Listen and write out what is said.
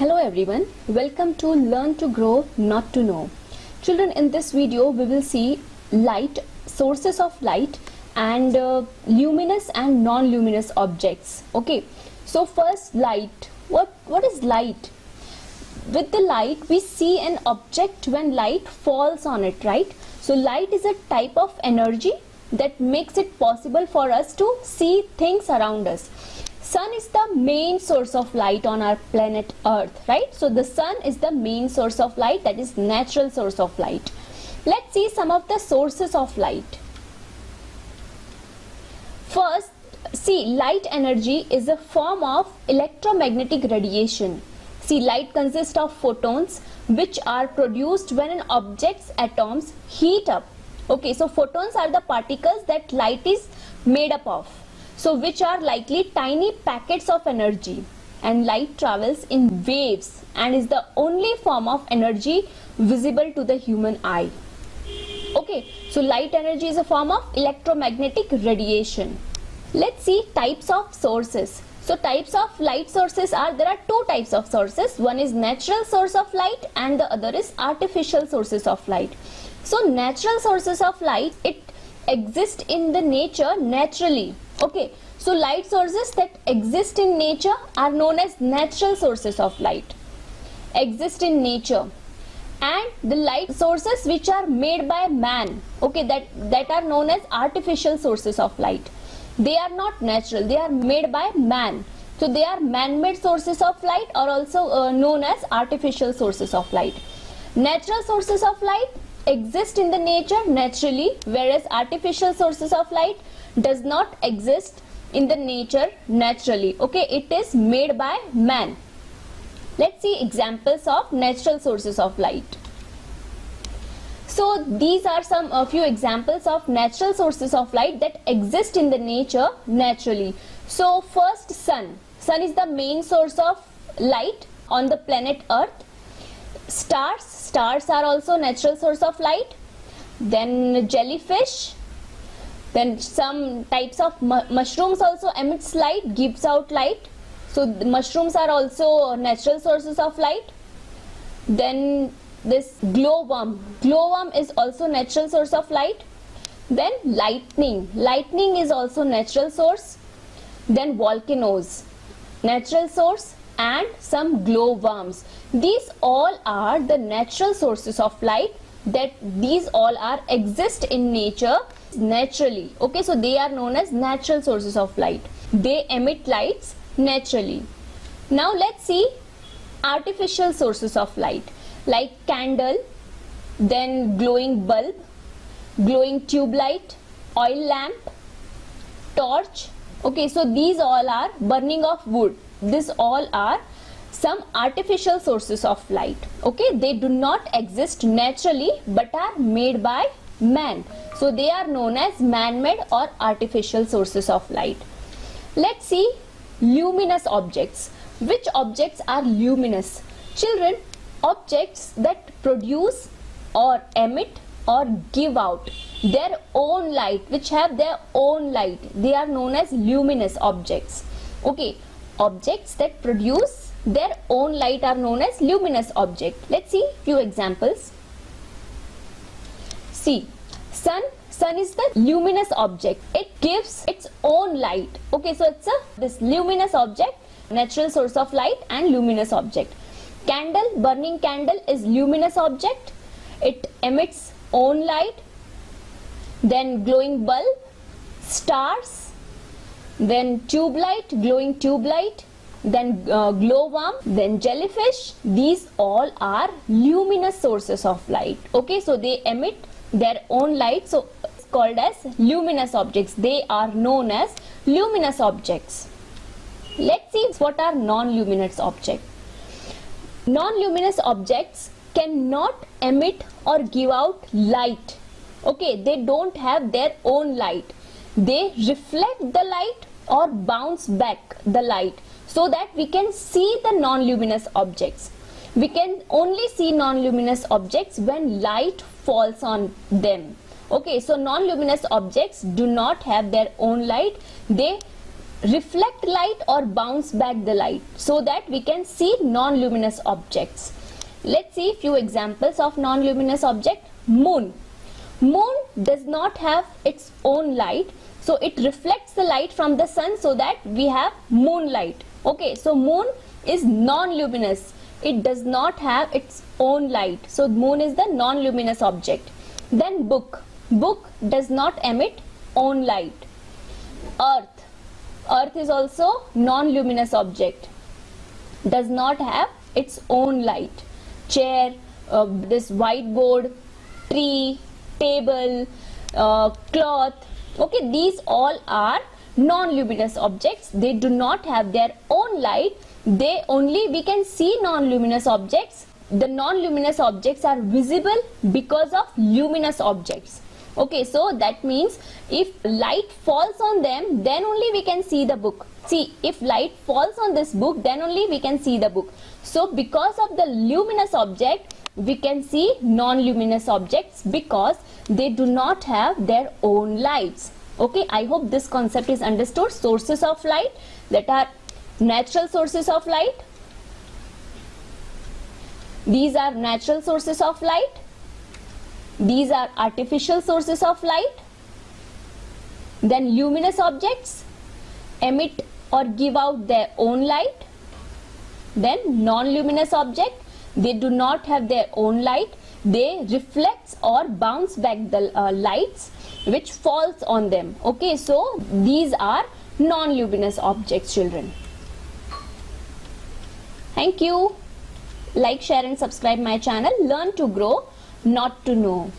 Hello everyone, welcome to Learn to Grow, Not to Know. Children, in this video we will see light, sources of light and luminous and non-luminous objects. Okay, so first light. What is light? With the light we see an object when light falls on it, right? So light is a type of energy that makes it possible for us to see things around us. Sun is the main source of light on our planet Earth, right? So the sun is the main source of light, that is natural source of light. Let's see some of the sources of light. First, see, light energy is a form of electromagnetic radiation. See, light consists of photons which are produced when an object's atoms heat up. Okay, so photons are the particles that light is made up of. So which are likely tiny packets of energy, and light travels in waves and is the only form of energy visible to the human eye. Okay, so light energy is a form of electromagnetic radiation. Let's see types of sources. So types of light sources there are two types of sources. One is natural source of light and the other is artificial sources of light. So natural sources of light, it exist in the nature naturally. Okay, so light sources that exist in nature are known as natural sources of light, exist in nature. And the light sources which are made by man, okay, that are known as artificial sources of light. They are not natural, they are made by man. So they are man-made sources of light, or also known as artificial sources of light. Natural sources of light exist in the nature naturally, whereas artificial sources of light does not exist in the nature naturally. Okay, it is made by man. Let's see examples of natural sources of light. So these are a few examples of natural sources of light that exist in the nature naturally. So first, sun. Sun is the main source of light on the planet Earth. Stars are also natural source of light. Then jellyfish. Then some types of mushrooms also emits light, gives out light. So the mushrooms are also natural sources of light. Then this glowworm is also natural source of light. Then lightning is also natural source. Then volcanoes, natural source, and some glowworms. These all are the natural sources of light, that these all exist in nature naturally. Okay, so they are known as natural sources of light. They emit lights naturally. Now let's see artificial sources of light, like candle, then glowing bulb, glowing tube light, oil lamp, torch. Okay, so these all are burning of wood. These all are some artificial sources of light. Okay, they do not exist naturally but are made by man. So they are known as man-made or artificial sources of light. Let's see luminous objects. Which objects are luminous? Children, objects that produce or emit or give out their own light, which have their own light, they are known as luminous objects. Okay, objects that produce their own light are known as luminous object. Let's see few examples. See, sun is the luminous object. It gives its own light. Okay, so it's this luminous object, natural source of light and luminous object. Candle, burning candle is luminous object. It emits own light. Then glowing bulb, stars, then tube light, glowing tube light, then glowworm, then jellyfish. These all are luminous sources of light. Okay, so they emit their own light, so it's called as luminous objects. They are known as luminous objects. Let's see what are non-luminous objects. Non-luminous objects cannot emit or give out light. Okay, they don't have their own light. They reflect the light or bounce back the light, so that we can see the non-luminous objects. We can only see non-luminous objects when light falls on them. Okay, so non-luminous objects do not have their own light. They reflect light or bounce back the light so that we can see non-luminous objects. Let's see few examples of non-luminous object. Moon. Moon does not have its own light, so it reflects the light from the sun so that we have moonlight. Okay, so moon is non-luminous. It does not have its own light, so moon is the non-luminous object. Then book. Book does not emit own light. Earth. Earth is also non-luminous object. Does not have its own light. Chair, this whiteboard, tree, table, cloth. Okay, these all are non-luminous objects. They do not have their own light. We can see non-luminous objects. The non-luminous objects are visible because of luminous objects. Okay, so that means if light falls on them, then only we can see the book. See, if light falls on this book, then only we can see the book. So because of the luminous object, we can see non-luminous objects because they do not have their own lights. Okay, I hope this concept is understood. Sources of light, that are natural sources of light. These are natural sources of light. These are artificial sources of light. Then luminous objects emit or give out their own light. Then non-luminous object, they do not have their own light. They reflect or bounce back the lights which falls on them. Okay, so these are non-luminous objects, children. Thank you. Like, share and subscribe my channel. Learn to grow, not to know.